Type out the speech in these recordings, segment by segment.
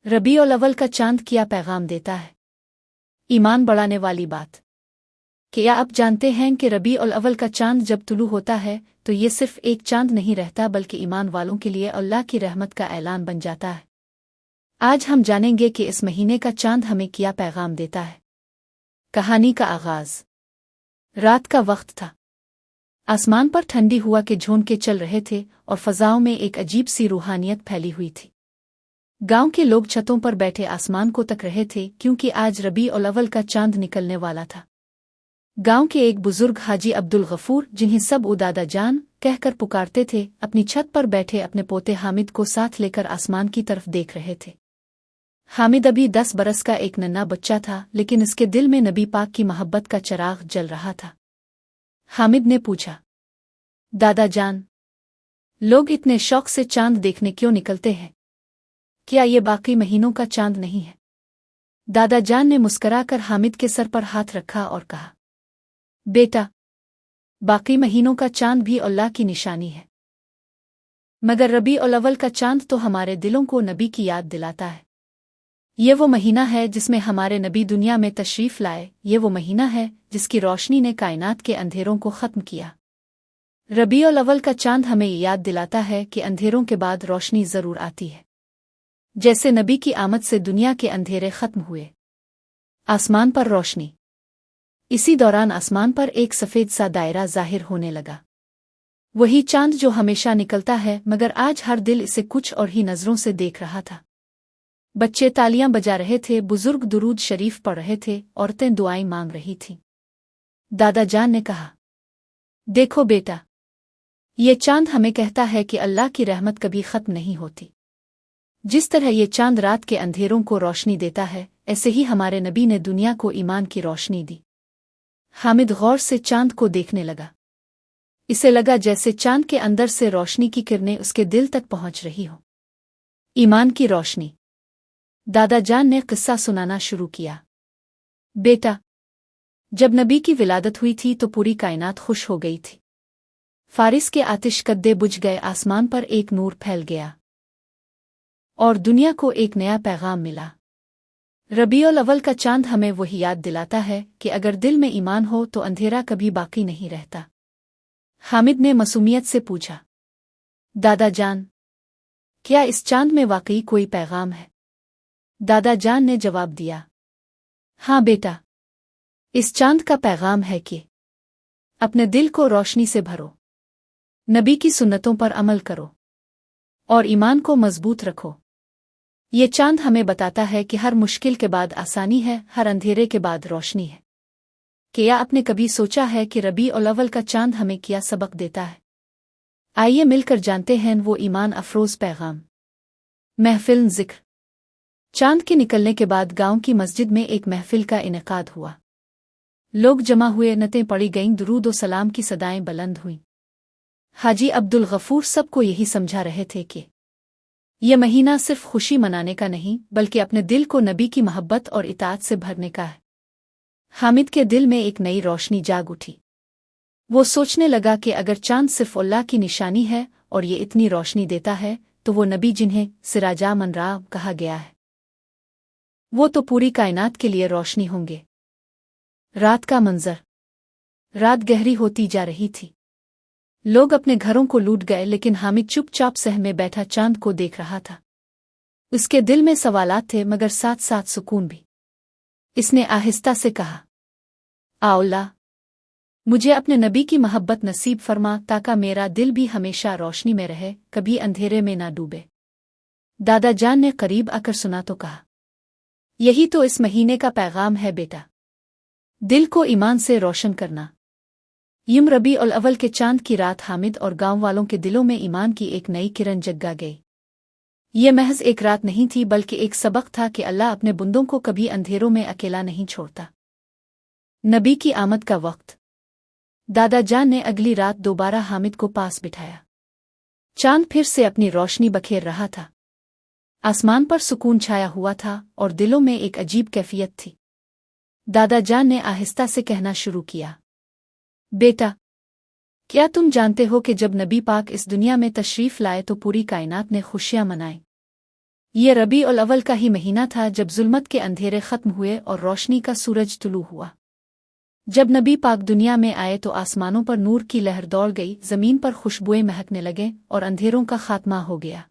रबीउल अव्वल का चांद क्या पैगाम देता है? ईमान बढ़ाने वाली बात। क्या आप जानते हैं कि रबीउल अव्वल का चांद जब तुलू होता है तो ये सिर्फ एक चांद नहीं रहता बल्कि ईमान वालों के लिए अल्लाह की रहमत का ऐलान बन जाता है। आज हम जानेंगे कि इस महीने का चांद हमें क्या पैगाम देता है। कहानी का आगाज। रात का वक्त था। आसमान पर ठंडी हवा के झोंके चल रहे थे और फजाओं में एक अजीब सी रूहानियत फैली हुई थी। गांव के लोग छतों पर बैठे आसमान को तक रहे थे क्योंकि आज रबीउल अव्वल का चांद निकलने वाला था। गांव के एक बुजुर्ग हाजी अब्दुल गफूर, जिन्हें सब दादा जान कहकर पुकारते थे, अपनी छत पर बैठे अपने पोते हामिद को साथ लेकर आसमान की तरफ देख रहे थे। हामिद अभी 10 बरस का एक नन्हा बच्चा था, लेकिन इसके दिल में नबी पाक की मोहब्बत का चिराग जल रहा था। हामिद ने पूछा, दादा जान, लोग इतने शौक से चांद देखने क्यों निकलते हैं? क्या ये बाकी महीनों का चांद नहीं है? दादा जान ने मुस्कुराकर हामिद के सर पर हाथ रखा और कहा, बेटा, बाकी महीनों का चांद भी अल्लाह की निशानी है, मगर रबीउल अव्वल का चांद तो हमारे दिलों को नबी की याद दिलाता है। ये वो महीना है जिसमें हमारे नबी दुनिया में तशरीफ लाए। ये वो महीना है जिसकी रोशनी ने कायनात के अंधेरों को खत्म किया। रबीउल अव्वल का चांद हमें याद दिलाता है कि अंधेरों के बाद रोशनी जरूर आती है। जैसे नबी की आमद से दुनिया के अंधेरे खत्म हुए। आसमान पर रोशनी। इसी दौरान आसमान पर एक सफ़ेद सा दायरा जाहिर होने लगा। वही चांद जो हमेशा निकलता है, मगर आज हर दिल इसे कुछ और ही नज़रों से देख रहा था। बच्चे तालियां बजा रहे थे, बुजुर्ग दुरूद शरीफ पढ़ रहे थे, औरतें दुआएं मांग रही थीं। दादा जान ने कहा, देखो बेटा, ये चांद हमें कहता है कि अल्लाह की रहमत कभी खत्म नहीं होती। जिस तरह ये चांद रात के अंधेरों को रोशनी देता है, ऐसे ही हमारे नबी ने दुनिया को ईमान की रोशनी दी। हामिद गौर से चांद को देखने लगा। इसे लगा जैसे चांद के अंदर से रोशनी की किरणें उसके दिल तक पहुंच रही हो। ईमान की रोशनी। दादा जान ने किस्सा सुनाना शुरू किया। बेटा, जब नबी की विलादत हुई थी तो पूरी कायनात खुश हो गई थी। फारिस के आतिश कद्दे बुझ गए, आसमान पर एक नूर फैल गया और दुनिया को एक नया पैगाम मिला। रबीउल अव्वल का चांद हमें वही याद दिलाता है कि अगर दिल में ईमान हो तो अंधेरा कभी बाकी नहीं रहता। हामिद ने मासूमियत से पूछा, दादा जान, क्या इस चांद में वाकई कोई पैगाम है? दादा जान ने जवाब दिया, हाँ बेटा, इस चांद का पैगाम है कि अपने दिल को रोशनी से भरो, नबी की सुन्नतों पर अमल करो और ईमान को मजबूत रखो। ये चांद हमें बताता है कि हर मुश्किल के बाद आसानी है, हर अंधेरे के बाद रोशनी है। क्या आपने कभी सोचा है कि रबीउल अव्वल का चांद हमें क्या सबक देता है? आइए मिलकर जानते हैं वो ईमान अफरोज पैगाम। महफिल जिक्र। चांद के निकलने के बाद गांव की मस्जिद में एक महफिल का इनेकाद हुआ। लोग जमा हुए, नतें पड़ी गईं, दुरूद और सलाम की सदाएं बुलंद हुईं। हाजी अब्दुल गफूर सबको यही समझा रहे थे कि यह महीना सिर्फ खुशी मनाने का नहीं बल्कि अपने दिल को नबी की मोहब्बत और इताअत से भरने का है। हामिद के दिल में एक नई रोशनी जाग उठी। वो सोचने लगा कि अगर चांद सिर्फ अल्लाह की निशानी है और ये इतनी रोशनी देता है तो वो नबी जिन्हें सिराजा मनराब कहा गया है, वो तो पूरी कायनात के लिए रोशनी होंगे। रात का मंजर। रात गहरी होती जा रही थी। लोग अपने घरों को लूट गए, लेकिन हामिद चुपचाप सहमे बैठा चांद को देख रहा था। उसके दिल में सवालात थे मगर साथ साथ सुकून भी। इसने आहिस्ता से कहा, अल्लाह, मुझे अपने नबी की मोहब्बत नसीब फरमा ताकि मेरा दिल भी हमेशा रोशनी में रहे, कभी अंधेरे में ना डूबे। दादा जान ने करीब आकर सुना तो कहा, यही तो इस महीने का पैगाम है बेटा, दिल को ईमान से रोशन करना। यूं रबीउल अव्वल के चांद की रात हामिद और गांव वालों के दिलों में ईमान की एक नई किरण जगा गई। ये महज एक रात नहीं थी बल्कि एक सबक था कि अल्लाह अपने बंदों को कभी अंधेरों में अकेला नहीं छोड़ता। नबी की आमद का वक्त। दादा जान ने अगली रात दोबारा हामिद को पास बिठाया। चांद फिर से अपनी रोशनी बखेर रहा था। आसमान पर सुकून छाया हुआ था और दिलों में एक अजीब कैफियत थी। दादा जान ने आहिस्ता से कहना शुरू किया, बेटा, क्या तुम जानते हो कि जब नबी पाक इस दुनिया में तशरीफ लाए तो पूरी कायनात ने खुशियां मनाई? ये रबी उल अव्वल का ही महीना था जब जुल्मत के अंधेरे खत्म हुए और रोशनी का सूरज तुलू हुआ। जब नबी पाक दुनिया में आए तो आसमानों पर नूर की लहर दौड़ गई, जमीन पर खुशबुएं महकने लगे और अंधेरों का खात्मा हो गया।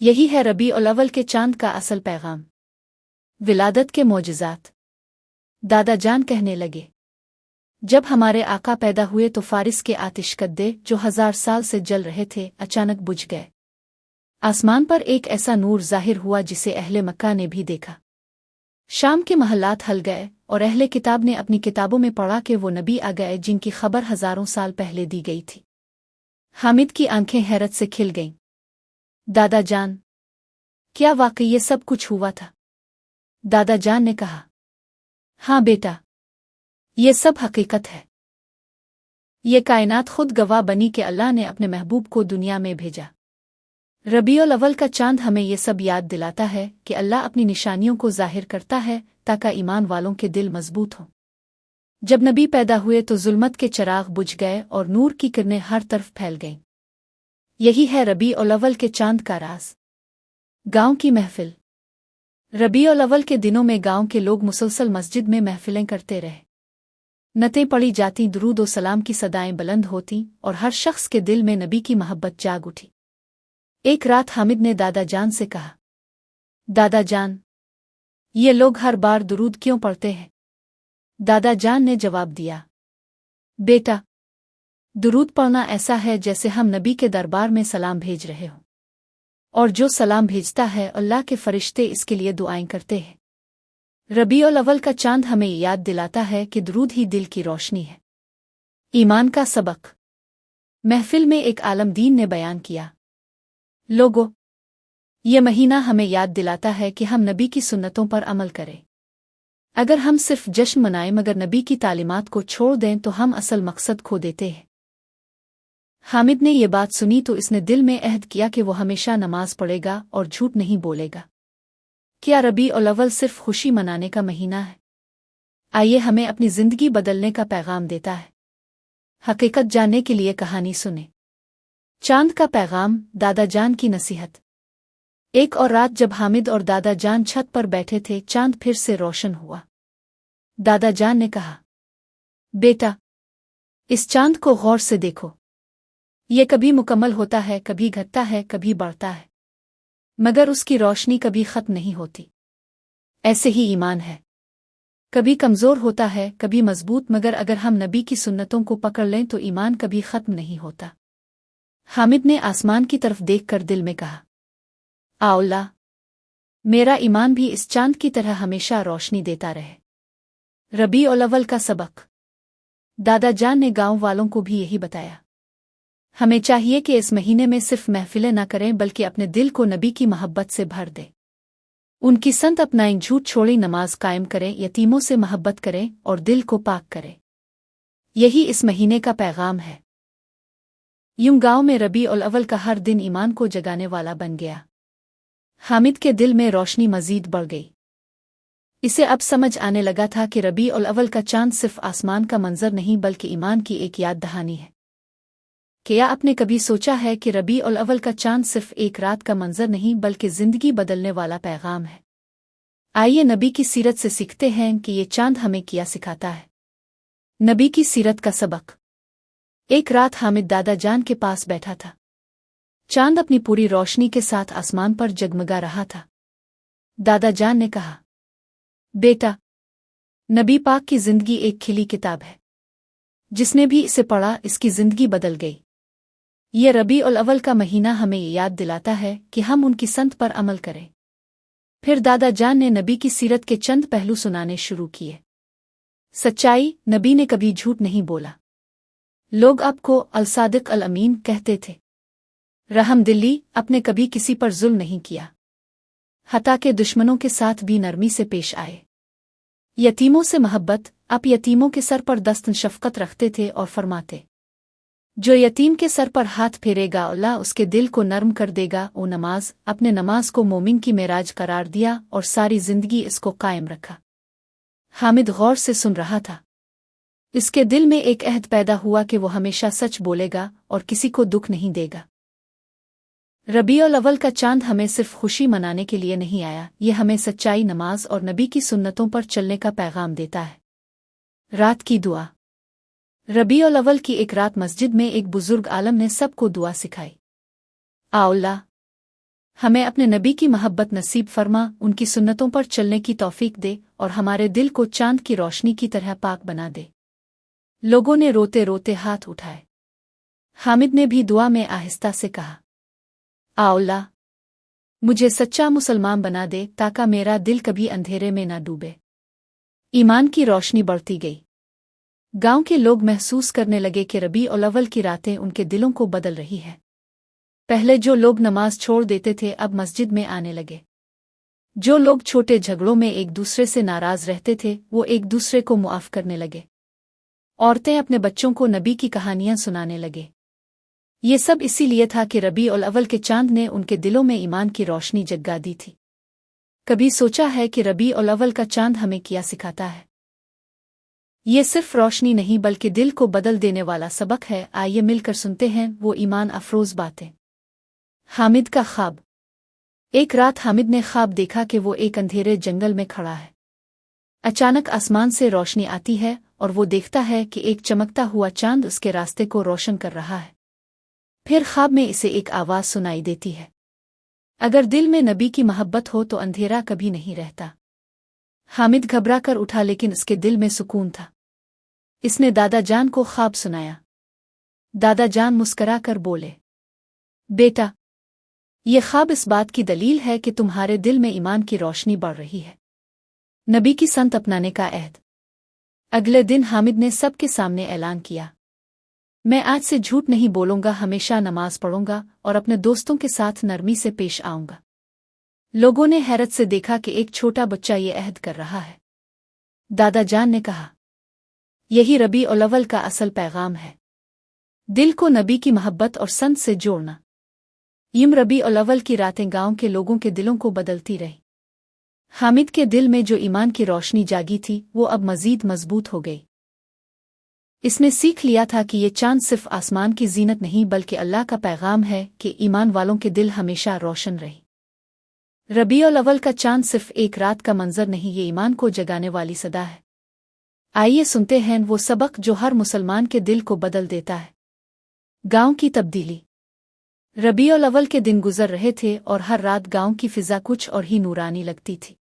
यही है रबी उल अव्वल के चांद का असल पैगाम। विलादत के मोजज़ात। दादा जान कहने लगे, जब हमारे आका पैदा हुए तो फारिस के आतिशकद्दे जो 1000 साल से जल रहे थे अचानक बुझ गए। आसमान पर एक ऐसा नूर जाहिर हुआ जिसे अहले मक्का ने भी देखा। शाम के महल्लात हल गए और अहले किताब ने अपनी किताबों में पढ़ा कि वो नबी आ गए जिनकी खबर हजारों साल पहले दी गई थी। हामिद की आंखें हैरत से खिल गईं। दादा जान, क्या वाकई ये सब कुछ हुआ था? दादा जान ने कहा, हाँ बेटा, ये सब हकीकत है। ये कायनात खुद गवाह बनी कि अल्लाह ने अपने महबूब को दुनिया में भेजा। रबीउल अव्वल का चांद हमें ये सब याद दिलाता है कि अल्लाह अपनी निशानियों को जाहिर करता है ताकि ईमान वालों के दिल मजबूत हों। जब नबी पैदा हुए तो जुल्मत के चिराग बुझ गए और नूर की किरणें हर तरफ फैल गईं। यही है रबीउल अव्वल के चांद का राज। गांव की महफिल। रबीउल अव्वल के दिनों में गांव के लोग मुसलसल मस्जिद में महफिलें करते रहे। नतें पड़ी जाती, दुरूद व सलाम की सदाएं बुलंद होती और हर शख्स के दिल में नबी की मोहब्बत जाग उठी। एक रात हामिद ने दादा जान से कहा, दादा जान, ये लोग हर बार दुरूद क्यों पढ़ते हैं? दादा जान ने जवाब दिया, बेटा, दुरूद पढ़ना ऐसा है जैसे हम नबी के दरबार में सलाम भेज रहे हों, और जो सलाम भेजता है अल्लाह के फरिश्ते इसके लिए दुआएं करते हैं। रबीउल अव्वल का चांद हमें याद दिलाता है कि दुरूद ही दिल की रोशनी है। ईमान का सबक। महफिल में एक आलमदीन ने बयान किया, लोगों, ये महीना हमें याद दिलाता है कि हम नबी की सुन्नतों पर अमल करें। अगर हम सिर्फ जश्न मनाएं मगर नबी की तालीमात को छोड़ दें तो हम असल मकसद खो देते हैं। हामिद ने ये बात सुनी तो इसने दिल में अहद किया कि वो हमेशा नमाज पढ़ेगा और झूठ नहीं बोलेगा। क्या रबीउल अव्वल सिर्फ खुशी मनाने का महीना है? आइए हमें अपनी जिंदगी बदलने का पैगाम देता है। हकीकत जानने के लिए कहानी सुने। चांद का पैगाम। दादा जान की नसीहत। एक और रात जब हामिद और दादा जान छत पर बैठे थे, चांद फिर से रोशन हुआ। दादा जान ने कहा, बेटा, इस चांद को गौर से देखो। ये कभी मुकम्मल होता है, कभी घटता है, कभी बढ़ता है, मगर उसकी रोशनी कभी खत्म नहीं होती। ऐसे ही ईमान है, कभी कमजोर होता है, कभी मजबूत, मगर अगर हम नबी की सुन्नतों को पकड़ लें तो ईमान कभी खत्म नहीं होता। हामिद ने आसमान की तरफ देखकर दिल में कहा, अल्लाह, मेरा ईमान भी इस चांद की तरह हमेशा रोशनी देता रहे। रबीउल अव्वल का सबक। दादा जान ने गांव वालों को भी यही बताया। हमें चाहिए कि इस महीने में सिर्फ महफिलें न करें बल्कि अपने दिल को नबी की मोहब्बत से भर दें। उनकी संत अपनाएं, झूठ छोड़ी नमाज कायम करें, यतीमों से मोहब्बत करें और दिल को पाक करें। यही इस महीने का पैगाम है। यूं गांव में रबीउल अव्वल का हर दिन ईमान को जगाने वाला बन गया। हामिद के दिल में रोशनी मजीद बढ़ गई। इसे अब समझ आने लगा था कि रबीउल अव्वल का चांद सिर्फ आसमान का मंजर नहीं बल्कि ईमान की एक याद दहानी है। क्या आपने कभी सोचा है कि रबीउल अव्वल का चांद सिर्फ एक रात का मंजर नहीं बल्कि जिंदगी बदलने वाला पैगाम है? आइए नबी की सीरत से सीखते हैं कि ये चांद हमें क्या सिखाता है। नबी की सीरत का सबक। एक रात हामिद दादा जान के पास बैठा था। चांद अपनी पूरी रोशनी के साथ आसमान पर जगमगा रहा था। दादा जान ने कहा, बेटा, नबी पाक की जिंदगी एक खिली किताब है। जिसने भी इसे पढ़ा इसकी जिंदगी बदल गई। ये रबीउल अव्वल का महीना हमें याद दिलाता है कि हम उनकी संत पर अमल करें। फिर दादा जान ने नबी की सीरत के चंद पहलू सुनाने शुरू किए। सच्चाई, नबी ने कभी झूठ नहीं बोला। लोग आपको अल-सादिक अल-अमीन कहते थे। रहमदिली, अपने कभी किसी पर जुल्म नहीं किया, हत्ता के दुश्मनों के साथ भी नरमी से पेश आए। यतीमों से मोहब्बत, आप यतीमों के सर पर दस्तन शफकत रखते थे और फरमाते, जो यतीम के सर पर हाथ फेरेगा अल्लाह उसके दिल को नर्म कर देगा। ओ नमाज, अपने नमाज को मोमिन की मेराज करार दिया और सारी जिंदगी इसको कायम रखा। हामिद गौर से सुन रहा था। इसके दिल में एक अहद पैदा हुआ कि वो हमेशा सच बोलेगा और किसी को दुख नहीं देगा। रबीउल अव्वल का चांद हमें सिर्फ खुशी मनाने के लिए नहीं आया, ये हमें सच्चाई, नमाज और नबी की सुन्नतों पर चलने का पैगाम देता है। रात की दुआ। रबीउल अव्वल की एक रात मस्जिद में एक बुजुर्ग आलम ने सबको दुआ सिखाई। अल्लाह, हमें अपने नबी की मोहब्बत नसीब फरमा, उनकी सुन्नतों पर चलने की तौफीक दे और हमारे दिल को चांद की रोशनी की तरह पाक बना दे। लोगों ने रोते रोते हाथ उठाए। हामिद ने भी दुआ में आहिस्ता से कहा, अल्लाह, मुझे सच्चा मुसलमान बना दे ताकि मेरा दिल कभी अंधेरे में न डूबे। ईमान की रोशनी बढ़ती गई। गांव के लोग महसूस करने लगे कि रबीउल अव्वल की रातें उनके दिलों को बदल रही है। पहले जो लोग नमाज छोड़ देते थे अब मस्जिद में आने लगे। जो लोग छोटे झगड़ों में एक दूसरे से नाराज रहते थे वो एक दूसरे को मुआफ करने लगे। औरतें अपने बच्चों को नबी की कहानियां सुनाने लगे। ये सब इसीलिए था कि रबीउल अव्वल के चांद ने उनके दिलों में ईमान की रोशनी जगा दी थी। कभी सोचा है कि रबीउल अव्वल का चांद हमें क्या सिखाता है? ये सिर्फ रोशनी नहीं बल्कि दिल को बदल देने वाला सबक है। आइए मिलकर सुनते हैं वो ईमान अफरोज बातें। हामिद का ख्वाब। एक रात हामिद ने ख्वाब देखा कि वो एक अंधेरे जंगल में खड़ा है। अचानक आसमान से रोशनी आती है और वो देखता है कि एक चमकता हुआ चांद उसके रास्ते को रोशन कर रहा है। फिर ख्वाब में इसे एक आवाज़ सुनाई देती है, अगर दिल में नबी की मोहब्बत हो तो अंधेरा कभी नहीं रहता। हामिद घबरा कर उठा लेकिन उसके दिल में सुकून था। इसने दादा जान को ख्वाब सुनाया। दादा जान मुस्करा कर बोले, बेटा, ये ख्वाब इस बात की दलील है कि तुम्हारे दिल में ईमान की रोशनी बढ़ रही है। नबी की संत अपनाने का अहद। अगले दिन हामिद ने सबके सामने ऐलान किया, मैं आज से झूठ नहीं बोलूंगा, हमेशा नमाज पढ़ूंगा और अपने दोस्तों के साथ नरमी से पेश आऊंगा। लोगों ने हैरत से देखा कि एक छोटा बच्चा ये अहद कर रहा है। दादा जान ने कहा, यही रबीउल अव्वल का असल पैगाम है, दिल को नबी की मोहब्बत और संत से जोड़ना। यूं रबीउल अव्वल की रातें गांव के लोगों के दिलों को बदलती रही। हामिद के दिल में जो ईमान की रोशनी जागी थी वो अब मजीद मजबूत हो गई। इसने सीख लिया था कि ये चांद सिर्फ आसमान की जीनत नहीं बल्कि अल्लाह का पैगाम है कि ईमान वालों के दिल हमेशा रोशन रहे। रबीउल अव्वल का चांद सिर्फ एक रात का मंजर नहीं, ये ईमान को जगाने वाली सदा है। आइए सुनते हैं वो सबक जो हर मुसलमान के दिल को बदल देता है। गांव की तब्दीली। रबीउल अव्वल के दिन गुजर रहे थे और हर रात गांव की फिजा कुछ और ही नूरानी लगती थी।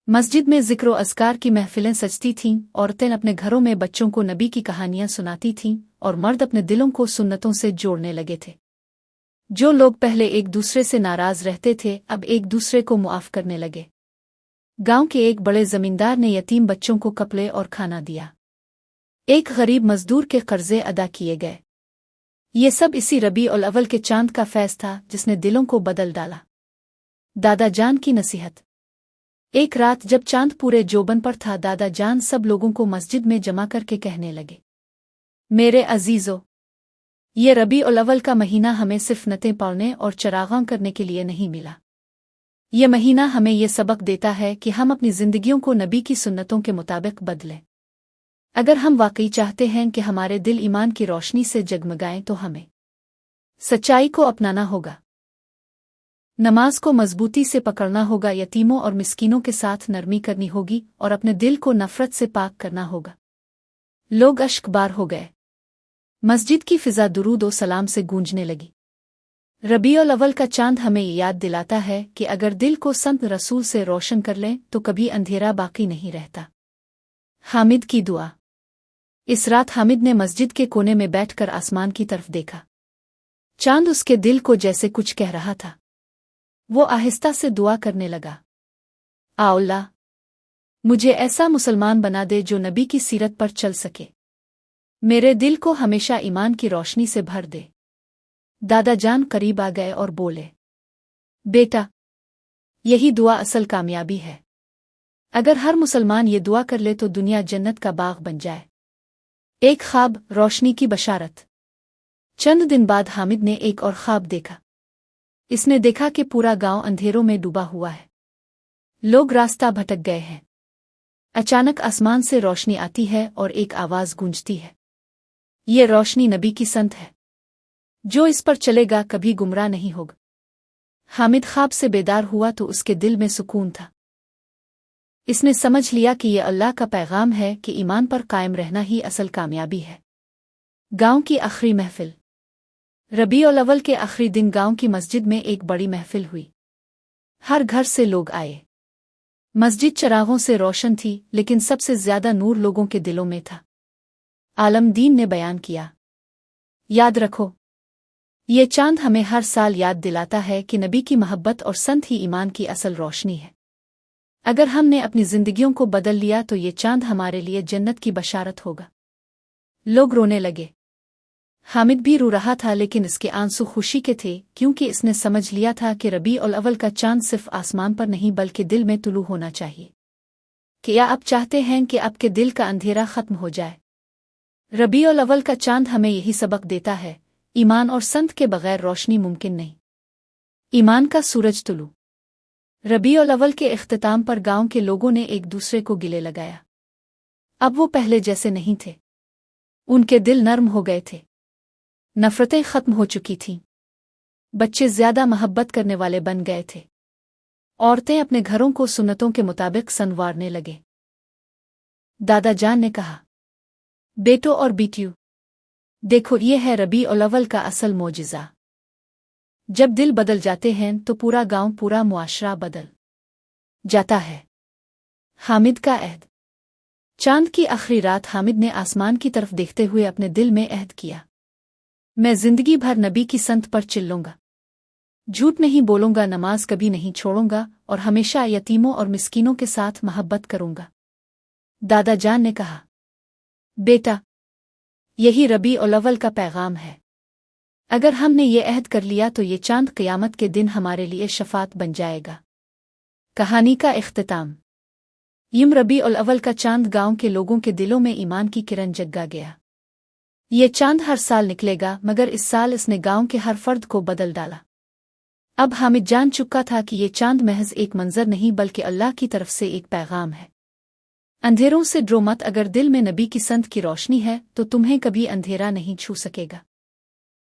मस्जिद में ज़िक्र और अज़कार की महफिलें सजती थीं, औरतें अपने घरों में बच्चों को नबी की कहानियां सुनाती थीं और मर्द अपने दिलों को सुन्नतों से जोड़ने लगे थे। जो लोग पहले एक दूसरे से नाराज रहते थे अब एक दूसरे को मुआफ करने लगे। गांव के एक बड़े जमींदार ने यतीम बच्चों को कपड़े और खाना दिया। एक गरीब मजदूर के कर्जे अदा किए गए। ये सब इसी रबीउल अव्वल के चांद का फैज़ था जिसने दिलों को बदल डाला। दादा जान की नसीहत। एक रात जब चांद पूरे जोबन पर था, दादा जान सब लोगों को मस्जिद में जमा करके कहने लगे, मेरे अजीजों, ये रबीउल अव्वल का महीना हमें सिर्फ नतें पढ़ने और चरागां करने के लिए नहीं मिला। ये महीना हमें ये सबक देता है कि हम अपनी जिंदगियों को नबी की सुन्नतों के मुताबिक बदलें। अगर हम वाकई चाहते हैं कि हमारे दिल ईमान की रोशनी से जगमगाएं तो हमें सच्चाई को अपनाना होगा, नमाज को मजबूती से पकड़ना होगा, यतीमों और मिस्कीनों के साथ नरमी करनी होगी और अपने दिल को नफरत से पाक करना होगा। लोग अश्कबार हो गए। मस्जिद की फिजा दुरूद और सलाम से गूंजने लगी। रबीउल अव्वल का चांद हमें याद दिलाता है कि अगर दिल को संत रसूल से रोशन कर लें तो कभी अंधेरा बाकी नहीं रहता। हामिद की दुआ। इस रात हामिद ने मस्जिद के कोने में बैठकर आसमान की तरफ देखा। चांद उसके दिल को जैसे कुछ कह रहा था। वो आहिस्ता से दुआ करने लगा, अल्लाह, मुझे ऐसा मुसलमान बना दे जो नबी की सीरत पर चल सके। मेरे दिल को हमेशा ईमान की रोशनी से भर दे। दादा जान करीब आ गए और बोले, बेटा, यही दुआ असल कामयाबी है। अगर हर मुसलमान ये दुआ कर ले तो दुनिया जन्नत का बाग बन जाए। एक ख्वाब, रोशनी की बशारत। चंद दिन बाद हामिद ने एक और ख्वाब देखा। इसने देखा कि पूरा गांव अंधेरों में डूबा हुआ है। लोग रास्ता भटक गए हैं। अचानक आसमान से रोशनी आती है और एक आवाज़ गूंजती है, ये रोशनी नबी की संत है। जो इस पर चलेगा कभी गुमराह नहीं होगा। हामिद ख्वाब से बेदार हुआ तो उसके दिल में सुकून था। इसने समझ लिया कि ये अल्लाह का पैगाम है कि ईमान पर कायम रहना ही असल कामयाबी है। गांव की आखिरी महफिल। रबीउल अव्वल के आखिरी दिन गांव की मस्जिद में एक बड़ी महफिल हुई। हर घर से लोग आए। मस्जिद चरागों से रोशन थी, लेकिन सबसे ज्यादा नूर लोगों के दिलों में था। आलमदीन ने बयान किया, याद रखो, ये चांद हमें हर साल याद दिलाता है कि नबी की मोहब्बत और संत ही ईमान की असल रोशनी है। अगर हमने अपनी जिंदगियों को बदल लिया तो ये चांद हमारे लिए जन्नत की बशारत होगा। लोग रोने लगे। हामिद भी रो रहा था, लेकिन इसके आंसू खुशी के थे, क्योंकि इसने समझ लिया था कि रबीउल अव्वल का चांद सिर्फ आसमान पर नहीं बल्कि दिल में तुलू होना चाहिए। क्या आप चाहते हैं कि आपके दिल का अंधेरा खत्म हो जाए? रबीउल अव्वल का चांद हमें यही सबक देता है, ईमान और संत के बगैर रोशनी मुमकिन नहीं। ईमान का सूरज तुलू। रबीउल अव्वल के इख्तिताम पर गांव के लोगों ने एक दूसरे को गिले लगाया। अब वो पहले जैसे नहीं थे। उनके दिल नर्म हो गए थे। नफरतें खत्म हो चुकी थीं। बच्चे ज्यादा मोहब्बत करने वाले बन गए थे। औरतें अपने घरों को सुन्नतों के मुताबिक संवारने लगे। दादा जान ने कहा, बेटो और बेटियों, देखो ये है रबीउल अव्वल का असल मोजिज़ा। जब दिल बदल जाते हैं तो पूरा गांव, पूरा मुआशरा बदल जाता है। हामिद का अहद। चांद की आखिरी रात हामिद ने आसमान की तरफ देखते हुए अपने दिल में अहद किया, मैं जिंदगी भर नबी की संत पर चिल्लूंगा, झूठ नहीं बोलूंगा, नमाज कभी नहीं छोड़ूंगा और हमेशा यतीमों और मिस्कीनों के साथ मोहब्बत करूंगा। दादा जान ने कहा, बेटा, यही रबीउल अव्वल का पैगाम है। अगर हमने ये अहद कर लिया तो ये चांद क़यामत के दिन हमारे लिए शफात बन जाएगा। कहानी का इख्तिताम। यूं रबीउल अव्वल का चांद गांव के लोगों के दिलों में ईमान की किरण जगा गया। ये चांद हर साल निकलेगा, मगर इस साल इसने गांव के हर फर्द को बदल डाला। अब हामिद जान चुका था कि ये चांद महज एक मंजर नहीं बल्कि अल्लाह की तरफ से एक पैगाम है। अंधेरों से डरो मत, अगर दिल में नबी की संत की रोशनी है तो तुम्हें कभी अंधेरा नहीं छू सकेगा।